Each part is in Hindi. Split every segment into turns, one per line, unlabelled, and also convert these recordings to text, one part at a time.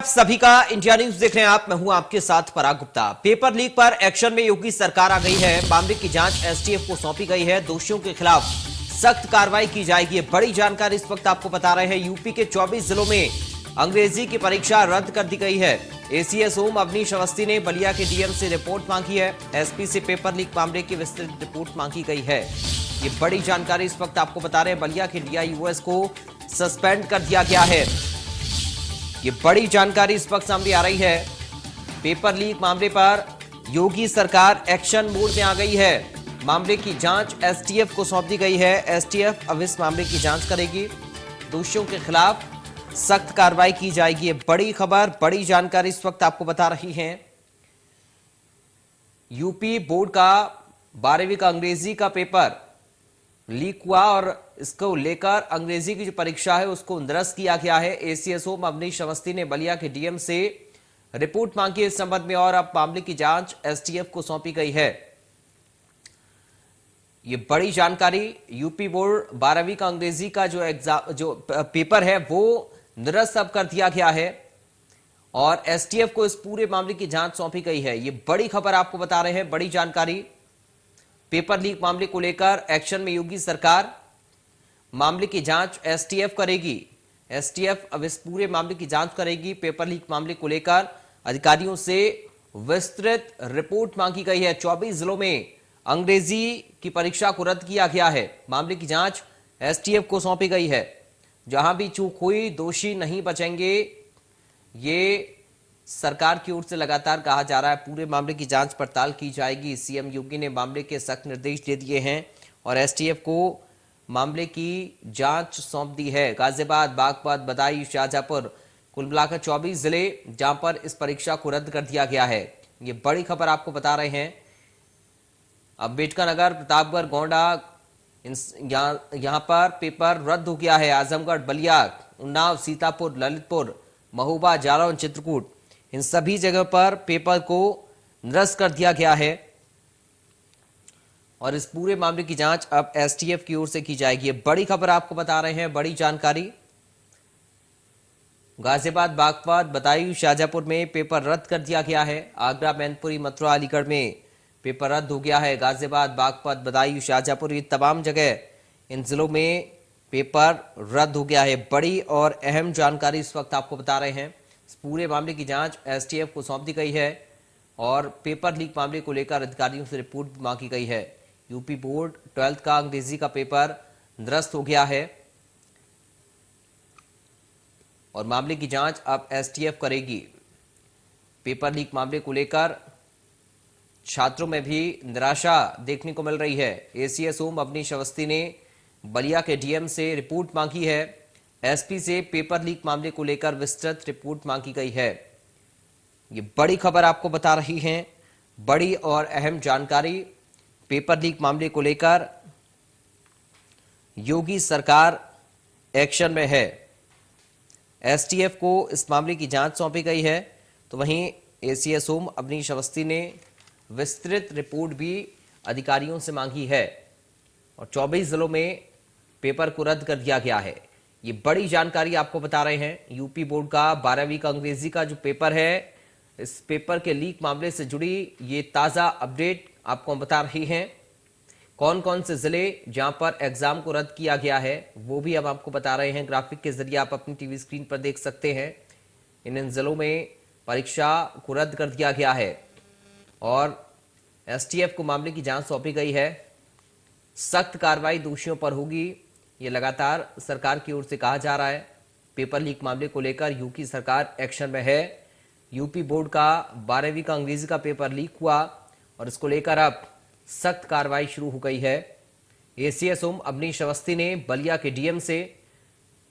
सभी का इंडिया न्यूज देख रहे हैं आप। मैं हूं आपके साथ पराग गुप्ता। पेपर लीक पर एक्शन में योगी सरकार आ गई है। मामले की जांच एसटीएफ को सौंपी गई है। दोषियों के खिलाफ सख्त कार्रवाई की जाएगी। बड़ी जानकारी इस वक्त आपको बता रहे हैं। यूपी के 24 जिलों में अंग्रेजी की परीक्षा रद्द कर दी गई है। एसीएस ओम अवनीश अवस्थी ने बलिया के डीएम से रिपोर्ट मांगी है। एसपी से पेपर लीक मामले की विस्तृत रिपोर्ट मांगी गई है। ये बड़ी जानकारी इस वक्त आपको बता रहे हैं। बलिया के डीआईयूएस को सस्पेंड कर दिया गया है। ये बड़ी जानकारी इस वक्त सामने आ रही है। पेपर लीक मामले पर योगी सरकार एक्शन मोड में आ गई है। मामले की जांच एसटीएफ को सौंप दी गई है। एसटीएफ अब इस मामले की जांच करेगी। दोषियों के खिलाफ सख्त कार्रवाई की जाएगी। ये बड़ी खबर, बड़ी जानकारी इस वक्त आपको बता रही है। यूपी बोर्ड का 12वीं का अंग्रेजी का पेपर लीक हुआ और इसको लेकर अंग्रेजी की जो परीक्षा है उसको निरस्त किया गया है। एसीएस ओम अवनीश अवस्थी ने बलिया के डीएम से रिपोर्ट मांगी इस संबंध में और अब मामले की जांच एसटीएफ को सौंपी गई है। ये बड़ी जानकारी। यूपी बोर्ड 12वीं का अंग्रेजी का जो पेपर है वो निरस्त अब कर दिया गया है और एसटीएफ को इस पूरे मामले की जांच सौंपी गई है। ये बड़ी खबर आपको बता रहे हैं, बड़ी जानकारी। पेपर लीक मामले को लेकर एक्शन में योगी सरकार। मामले की जांच एसटीएफ करेगी। एसटीएफ अब इस पूरे मामले की जांच करेगी। पेपर लीक मामले को लेकर अधिकारियों से विस्तृत रिपोर्ट मांगी गई है। 24 जिलों में अंग्रेजी की परीक्षा को रद्द किया गया है। मामले की जांच एसटीएफ को सौंपी गई है। जहां भी चूक हुई दोषी नहीं बचेंगे, ये सरकार की ओर से लगातार कहा जा रहा है। पूरे मामले की जांच पड़ताल की जाएगी। सीएम योगी ने मामले के सख्त निर्देश दे दिए हैं और एसटीएफ को मामले की जांच सौंप दी है। गाजियाबाद, बागपत, बदायूं, शाहजहांपुर, कुल मिलाकर 24 जिले जहां पर इस परीक्षा को रद्द कर दिया गया है। ये बड़ी खबर आपको बता रहे हैं। अम्बेडकर नगर, प्रतापगढ़, गोंडा, यहां पर पेपर रद्द हो गया है। आजमगढ़, बलिया, उन्नाव, सीतापुर, ललितपुर, महोबा, जालौन, चित्रकूट, इन सभी जगह पर पेपर को निरस्त कर दिया गया है और इस पूरे मामले की जांच अब एसटीएफ की ओर से की जाएगी। बड़ी खबर आपको बता रहे हैं, बड़ी जानकारी। गाजियाबाद, बागपत, बदायूं, शाहजहांपुर में पेपर रद्द कर दिया गया है। आगरा, मैनपुरी, मथुरा, अलीगढ़ में पेपर रद्द हो गया है। गाजियाबाद, बागपत, बदायूं, शाहजहांपुर, ये तमाम जगह इन जिलों में पेपर रद्द हो गया है। बड़ी और अहम जानकारी इस वक्त आपको बता रहे हैं। इस पूरे मामले की जांच एसटीएफ को सौंप दी गई है और पेपर लीक मामले को लेकर अधिकारियों से रिपोर्ट मांगी गई है। यूपी बोर्ड 12th का अंग्रेजी का पेपर निरस्त हो गया है और मामले की जांच अब एसटीएफ करेगी। पेपर लीक मामले को लेकर छात्रों में भी निराशा देखने को मिल रही है। एसीएस ओम अवनीश अवस्थी ने बलिया के डीएम से रिपोर्ट मांगी है। एसपी से पेपर लीक मामले को लेकर विस्तृत रिपोर्ट मांगी गई है। ये बड़ी खबर आपको बता रही हैं, बड़ी और अहम जानकारी। पेपर लीक मामले को लेकर योगी सरकार एक्शन में है। एसटीएफ को इस मामले की जांच सौंपी गई है तो वहीं एसीएस ओम अवनीश अवस्थी ने विस्तृत रिपोर्ट भी अधिकारियों से मांगी है और 24 जिलों में पेपर को रद्द कर दिया गया है। ये बड़ी जानकारी आपको बता रहे हैं। यूपी बोर्ड का 12वीं का अंग्रेजी का जो पेपर है, इस पेपर के लीक मामले से जुड़ी ये ताजा अपडेट आपको हम बता रही हैं। कौन कौन से जिले जहां पर एग्जाम को रद्द किया गया है वो भी हम आपको बता रहे हैं। ग्राफिक के जरिए आप अपनी टीवी स्क्रीन पर देख सकते हैं। इन जिलों में परीक्षा को रद्द कर दिया गया है और एसटीएफ को मामले की जांच सौंपी गई है। सख्त कार्रवाई दोषियों पर होगी, ये लगातार सरकार की ओर से कहा जा रहा है। पेपर लीक मामले को लेकर यूपी सरकार एक्शन में है। यूपी बोर्ड का 12वीं का अंग्रेजी का पेपर लीक हुआ और इसको लेकर अब सख्त कार्रवाई शुरू हो गई है। एसीएस ओम अवनीश अवस्थी ने बलिया के डीएम से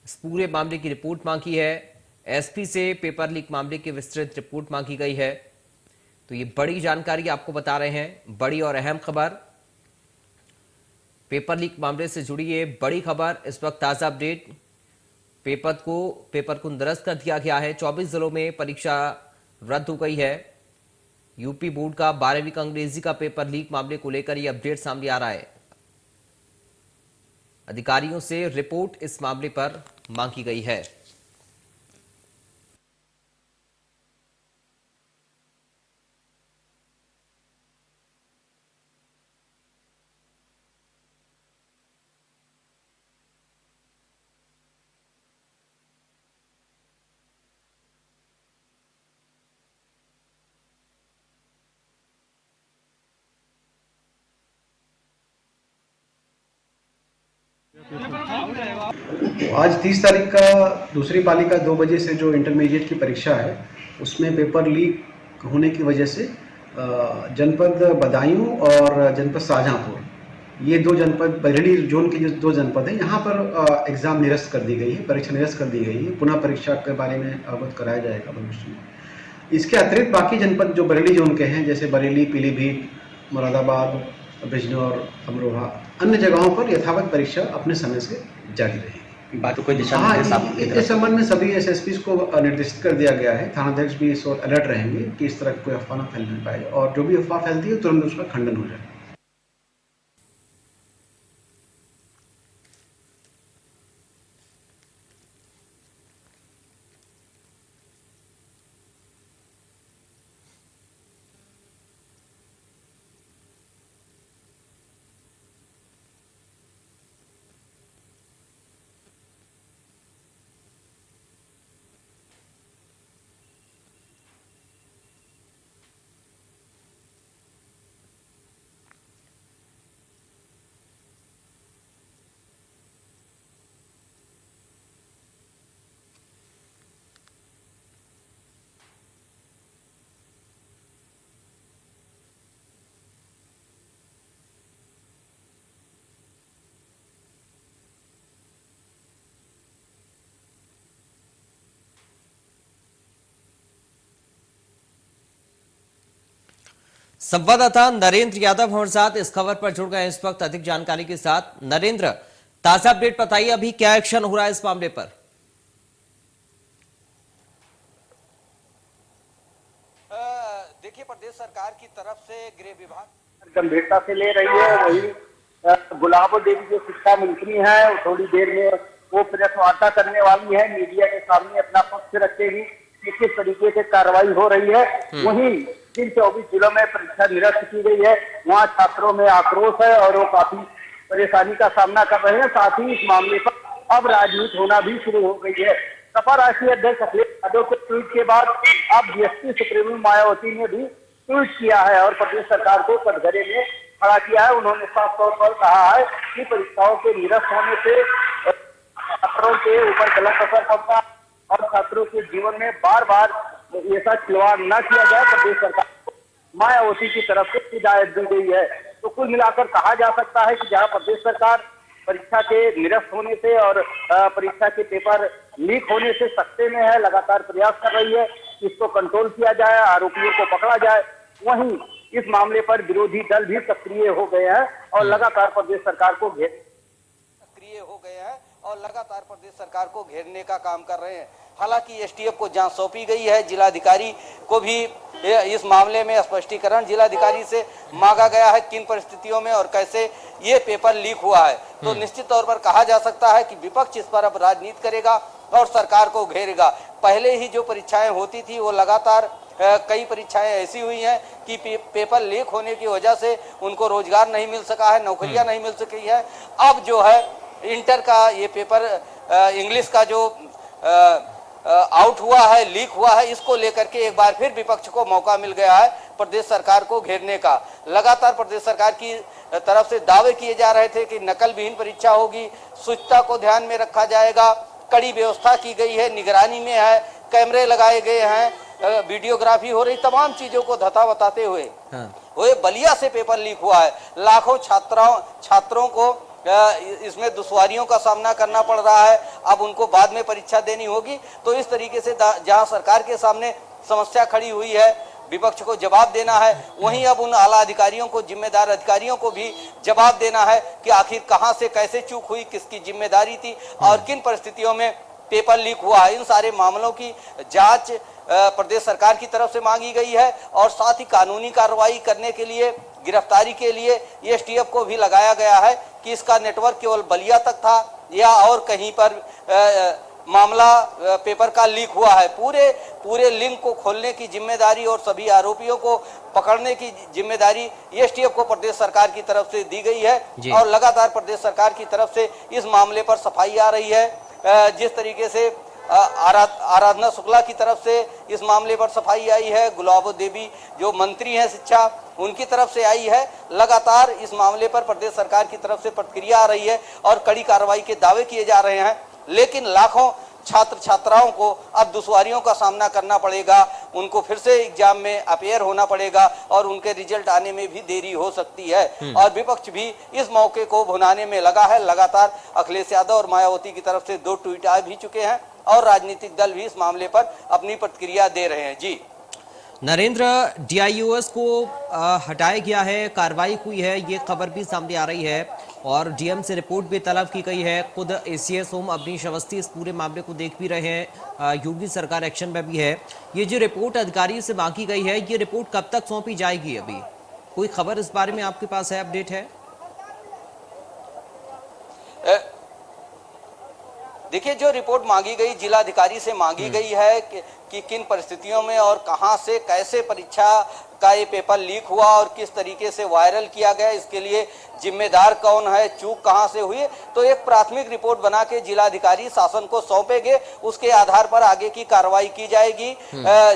इस पूरे मामले की रिपोर्ट मांगी है। एसपी से पेपर लीक मामले की विस्तृत रिपोर्ट मांगी गई है। तो ये बड़ी जानकारी आपको बता रहे हैं, बड़ी और अहम खबर। पेपर लीक मामले से जुड़ी ये बड़ी खबर, इस वक्त ताजा अपडेट। पेपर को निरस्त कर दिया गया है। 24 जिलों में परीक्षा रद्द हो गई है। यूपी बोर्ड का 12वीं का अंग्रेजी का पेपर लीक मामले को लेकर यह अपडेट सामने आ रहा है। अधिकारियों से रिपोर्ट इस मामले पर मांगी गई है।
तो आज 30 तारीख का दूसरी पाली का 2 बजे से जो इंटरमीडिएट की परीक्षा है, उसमें पेपर लीक होने की वजह से जनपद बदायूं और जनपद शाहजहाँपुर, ये 2 जनपद बरेली जोन के जो 2 जनपद हैं, यहाँ पर एग्ज़ाम निरस्त कर दी गई है, परीक्षा निरस्त कर दी गई है। पुनः परीक्षा के बारे में अवगत कराया जाएगा भविष्य में। इसके अतिरिक्त बाकी जनपद जो बरेली जोन के हैं, जैसे बरेली, पीलीभीत, मुरादाबाद, बिजनौर, अमरोहा, अन्य जगहों पर यथावत परीक्षा अपने समय से जारी रहेगी।
बात तो कोई दिशा
हाँ,
निर्देश आपकी तरफ
इस
से?
संबंध में सभी एसएसपीज को निर्देशित कर दिया गया है। थानाध्यक्ष भी इस ओर अलर्ट रहेंगे कि इस तरह कोई अफवाह न फैलने पाए, और जो भी अफवाह फैलती है तुरंत उसका खंडन हो जाए।
संवाददाता नरेंद्र यादव हमारे साथ इस खबर पर जुड़ गए इस वक्त अधिक जानकारी के साथ। नरेंद्र, ताजा अपडेट बताइए, अभी क्या एक्शन हो रहा है इस मामले पर?
देखिए, प्रदेश सरकार की तरफ से गृह विभाग गंभीरता से ले रही है। वही गुलाबो देवी जो शिक्षा मंत्री हैं, थोड़ी देर में वो प्रेस वार्ता करने वाली है, मीडिया के सामने अपना पक्ष रखेगी कि किस तरीके से कार्रवाई हो रही है। वहीं जिन 24 जिलों में परीक्षा निरस्त की गई है, वहाँ छात्रों में आक्रोश है और वो काफी परेशानी का सामना कर रहे हैं। साथ ही इस मामले पर अब राजनीति होना भी शुरू हो गई है। सपा राष्ट्रीय अध्यक्ष अखिलेश यादव के ट्वीट के बाद अब बीएसपी सुप्रीमो मायावती ने भी ट्वीट किया है और प्रदेश सरकार को कटघरे में खड़ा किया है। उन्होंने साफ तौर पर कहा है कि परीक्षाओं के निरस्त होने से छात्रों के ऊपर गलत असर पड़ता और छात्रों के जीवन में बार बार ऐसा खिलवाड़ न किया जाए। प्रदेश सरकार को मायावती की तरफ से हिदायत दी गई है। तो कुल मिलाकर कहा जा सकता है कि जहां प्रदेश सरकार परीक्षा के निरस्त होने से और परीक्षा के पेपर लीक होने से सख्ते में है, लगातार प्रयास कर रही है कि इसको कंट्रोल किया जाए, आरोपियों को पकड़ा जाए। वहीं इस मामले पर विरोधी दल भी सक्रिय हो गए हैं और लगातार प्रदेश सरकार को घेरने का काम कर रहे हैं। हालांकि एसटीएफ को जांच सौंपी गई है। जिलाधिकारी को भी इस मामले में स्पष्टीकरण जिलाधिकारी से मांगा गया है, किन परिस्थितियों में और कैसे ये पेपर लीक हुआ है। तो निश्चित तौर पर कहा जा सकता है कि विपक्ष इस पर अब राजनीति करेगा और सरकार को घेरेगा। पहले ही जो परीक्षाएं होती थी वो लगातार कई परीक्षाएं ऐसी हुई हैं कि पेपर लीक होने की वजह से उनको रोजगार नहीं मिल सका है, नौकरियां नहीं मिल सकी है। अब जो है इंटर का ये पेपर इंग्लिश का जो आउट हुआ है, लीक हुआ है, इसको लेकर के एक बार फिर विपक्ष को मौका मिल गया है प्रदेश सरकार को घेरने का। लगातार प्रदेश सरकार की तरफ से दावे किए जा रहे थे कि नकल विहीन परीक्षा होगी, शुचिता को ध्यान में रखा जाएगा, कड़ी व्यवस्था की गई है, निगरानी में है, कैमरे लगाए गए हैं, वीडियोग्राफी हो रही, तमाम चीजों को धता बताते हुए वो बलिया से पेपर लीक हुआ है। लाखों छात्रों को इसमें दुश्वारियों का सामना करना पड़ रहा है। अब उनको बाद में परीक्षा देनी होगी। तो इस तरीके से जहां सरकार के सामने समस्या खड़ी हुई है, विपक्ष को जवाब देना है, वहीं अब उन आला अधिकारियों को, जिम्मेदार अधिकारियों को भी जवाब देना है कि आखिर कहां से कैसे चूक हुई, किसकी जिम्मेदारी थी और किन परिस्थितियों में पेपर लीक हुआ है। इन सारे मामलों की जांच प्रदेश सरकार की तरफ से मांगी गई है और साथ ही कानूनी कार्रवाई करने के लिए, गिरफ्तारी के लिए एसटीएफ को भी लगाया गया है कि इसका नेटवर्क केवल बलिया तक था या और कहीं पर मामला पेपर का लीक हुआ है। पूरे लिंक को खोलने की जिम्मेदारी और सभी आरोपियों को पकड़ने की जिम्मेदारी एसटीएफ को प्रदेश सरकार की तरफ से दी गई है और लगातार प्रदेश सरकार की तरफ से इस मामले पर सफाई आ रही है। जिस तरीके से आराधना शुक्ला की तरफ से इस मामले पर सफाई आई है, गुलाबो देवी जो मंत्री हैं शिक्षा, उनकी तरफ से आई है। लगातार इस मामले पर प्रदेश सरकार की तरफ से प्रतिक्रिया आ रही है और कड़ी कार्रवाई के दावे किए जा रहे हैं लेकिन लाखों छात्र छात्राओं को अब दुश्वारियों का सामना करना पड़ेगा, उनको फिर से एग्जाम में अपेयर होना पड़ेगा और उनके रिजल्ट आने में भी देरी हो सकती है। और विपक्ष भी इस मौके को भुनाने में लगा है। लगातार अखिलेश यादव और मायावती की तरफ से 2 ट्वीट आ भी चुके हैं और राजनीतिक दल भी इस मामले पर अपनी प्रतिक्रिया दे रहे हैं। जी
नरेंद्र, डीआईओएस को हटाया गया है, कार्रवाई हुई है, ये खबर भी सामने आ रही है और डीएम से रिपोर्ट भी तलब की गई है। खुद एसीएस ओम अवनीश अवस्थी इस पूरे मामले को देख भी रहे हैं, योगी सरकार एक्शन में भी है। ये जो रिपोर्ट अधिकारी से मांगी गई है, ये रिपोर्ट कब तक सौंपी जाएगी? अभी कोई खबर इस बारे में आपके पास है, अपडेट है?
देखिए, जो रिपोर्ट मांगी गई जिलाधिकारी से मांगी गई है कि किन परिस्थितियों में और कहां से कैसे परीक्षा का ये पेपर लीक हुआ और किस तरीके से वायरल किया गया, इसके लिए जिम्मेदार कौन है, चूक कहां से हुई, तो एक प्राथमिक रिपोर्ट बना के जिलाधिकारी शासन को सौंपेंगे। उसके आधार पर आगे की कार्रवाई की जाएगी।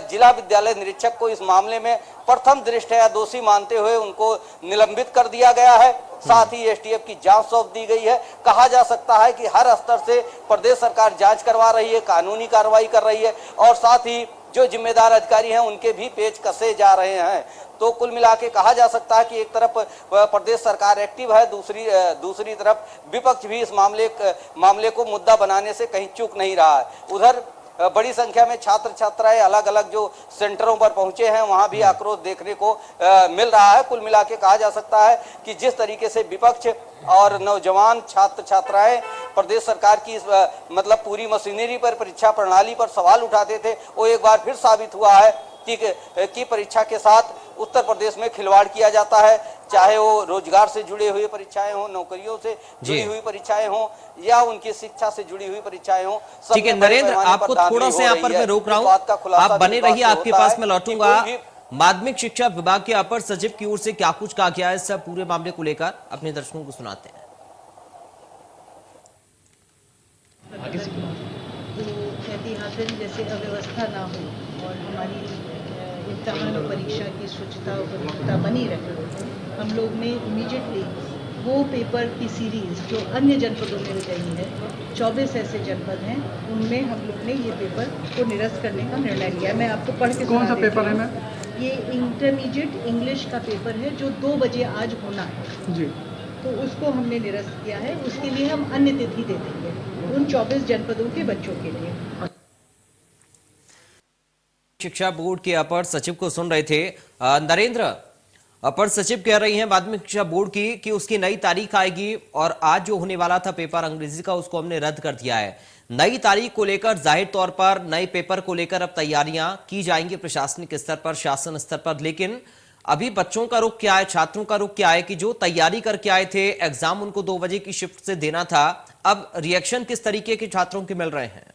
जिला विद्यालय निरीक्षक को इस मामले में प्रथम दृष्टया दोषी मानते हुए उनको निलंबित कर दिया गया है। साथ ही एसटीएफ की जांच सौंप दी गई है। कहा जा सकता है कि हर स्तर से प्रदेश सरकार जांच करवा रही है, कानूनी कार्रवाई कर रही है और साथ ही जो जिम्मेदार अधिकारी हैं उनके भी पेच कसे जा रहे हैं। तो कुल मिला के कहा जा सकता है कि एक तरफ प्रदेश सरकार एक्टिव है, दूसरी तरफ विपक्ष भी इस मामले को मुद्दा बनाने से कहीं चूक नहीं रहा है। उधर बड़ी संख्या में छात्र छात्राएं अलग अलग जो सेंटरों पर पहुंचे हैं, वहां भी आक्रोश देखने को मिल रहा है। कुल मिला के कहा जा सकता है कि जिस तरीके से विपक्ष और नौजवान छात्र छात्राएं प्रदेश सरकार की मतलब पूरी मशीनरी पर, परीक्षा प्रणाली पर सवाल उठाते थे, वो एक बार फिर साबित हुआ है कि परीक्षा के साथ उत्तर प्रदेश में खिलवाड़ किया जाता है। चाहे वो रोजगार से जुड़े हुए परीक्षाएं हो, नौकरियों से जुड़ी हुई परीक्षाएं हो या उनकी शिक्षा से जुड़ी हुई परीक्षाएं हो।
ठीक है नरेंद्र, आपको थोड़ा सा यहाँ पर मैं रोक रहा हूँ, आप बने रहिए, आपके पास मैं लौटूंगा। माध्यमिक शिक्षा विभाग के अपर सचिव की ओर से क्या कुछ कहा गया है इस पूरे मामले को लेकर, अपने दर्शकों को सुनाते हैं।
तो ऐतिहासिक जैसे अव्यवस्था ना हो और हमारी इम्तिहान और परीक्षा की स्वच्छता और पवित्रता बनी रहे, हम लोग ने इमीडिएटली वो पेपर की सीरीज जो अन्य जनपदों में गई है, 24 ऐसे जनपद हैं, उनमें हम लोग ने ये पेपर को निरस्त करने का निर्णय लिया। मैं आपको पढ़ के
कौन सा पेपर है मैम?
ये इंटरमीडिएट इंग्लिश का पेपर है जो 2 बजे आज होना है
जी,
तो उसको हमने निरस्त किया है। उसके लिए हम अन्य तिथि दे देंगे उन 24 जनपदों के बच्चों के लिए।
शिक्षा बोर्ड के अपर सचिव को सुन रहे थे नरेंद्र। अपर सचिव कह रही हैं माध्यमिक शिक्षा बोर्ड की कि उसकी नई तारीख आएगी और आज जो होने वाला था पेपर अंग्रेजी का, उसको हमने रद्द कर दिया है। नई तारीख को लेकर जाहिर तौर पर नए पेपर को लेकर अब तैयारियां की जाएंगी प्रशासनिक स्तर पर, शासन स्तर पर, लेकिन अभी बच्चों का रुख क्या है, छात्रों का रुख क्या है कि जो तैयारी करके आए थे, एग्जाम उनको 2 बजे की शिफ्ट से देना था, अब रिएक्शन किस तरीके के छात्रों के मिल रहे हैं?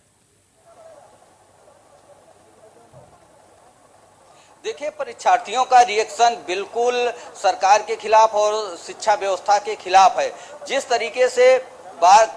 देखिए, परीक्षार्थियों का रिएक्शन बिल्कुल सरकार के खिलाफ और शिक्षा व्यवस्था के खिलाफ है। जिस तरीके से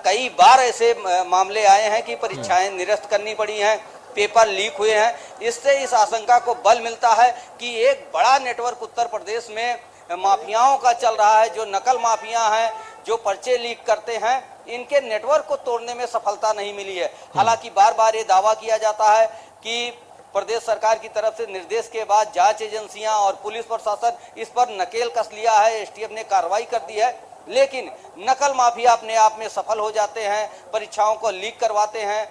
कई बार ऐसे मामले आए हैं कि परीक्षाएं निरस्त करनी पड़ी हैं, पेपर लीक हुए हैं, इससे इस आशंका को बल मिलता है कि एक बड़ा नेटवर्क उत्तर प्रदेश में माफियाओं का चल रहा है। जो नकल माफिया हैं, जो पर्चे लीक करते हैं, इनके नेटवर्क को तोड़ने में सफलता नहीं मिली है। हालांकि बार बार ये दावा किया जाता है कि प्रदेश सरकार की तरफ से निर्देश के बाद जांच एजेंसियां और पुलिस प्रशासन इस पर नकेल कस लिया है, एसटीएफ ने कार्रवाई कर दी है, लेकिन नकल माफिया अपने आप में सफल हो जाते हैं, परीक्षाओं को लीक करवाते हैं,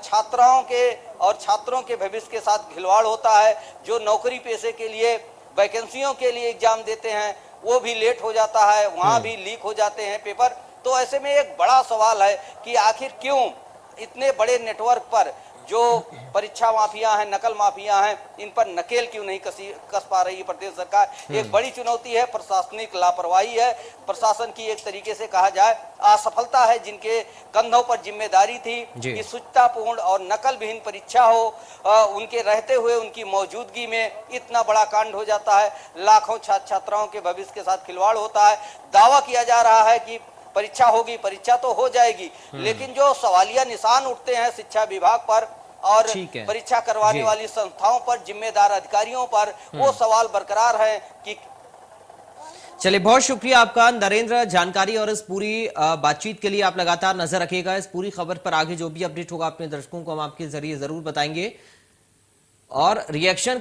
छात्राओं के और छात्रों के भविष्य के साथ खिलवाड़ होता है। जो नौकरी पेशे के लिए वैकेंसियों के लिए एग्जाम देते हैं वो भी लेट हो जाता है, वहां भी लीक हो जाते हैं पेपर। तो ऐसे में एक बड़ा सवाल है कि आखिर क्यों इतने बड़े नेटवर्क पर जो परीक्षा माफिया हैं, नकल माफिया हैं, इन पर नकेल क्यों नहीं कस पा रही है प्रदेश सरकार। एक बड़ी चुनौती है, प्रशासनिक लापरवाही है, प्रशासन की एक तरीके से कहा जाए असफलता है, जिनके कंधों पर जिम्मेदारी थी कि शुचितापूर्ण और नकल विहीन परीक्षा हो। उनके रहते हुए उनकी मौजूदगी में इतना बड़ा कांड हो जाता है, लाखों छात्र छात्राओं के भविष्य के साथ खिलवाड़ होता है। दावा किया जा रहा है कि परीक्षा होगी, परीक्षा तो हो जाएगी, लेकिन जो सवालिया निशान उठते हैं शिक्षा विभाग पर और परीक्षा करवाने वाली संस्थाओं पर, जिम्मेदार अधिकारियों पर, वो सवाल बरकरार है कि
चलिए, बहुत शुक्रिया आपका नरेंद्र, जानकारी और इस पूरी बातचीत के लिए। आप लगातार नजर रखिएगा इस पूरी खबर पर, आगे जो भी अपडेट होगा अपने दर्शकों को हम आपके जरिए जरूर बताएंगे। और रिएक्शन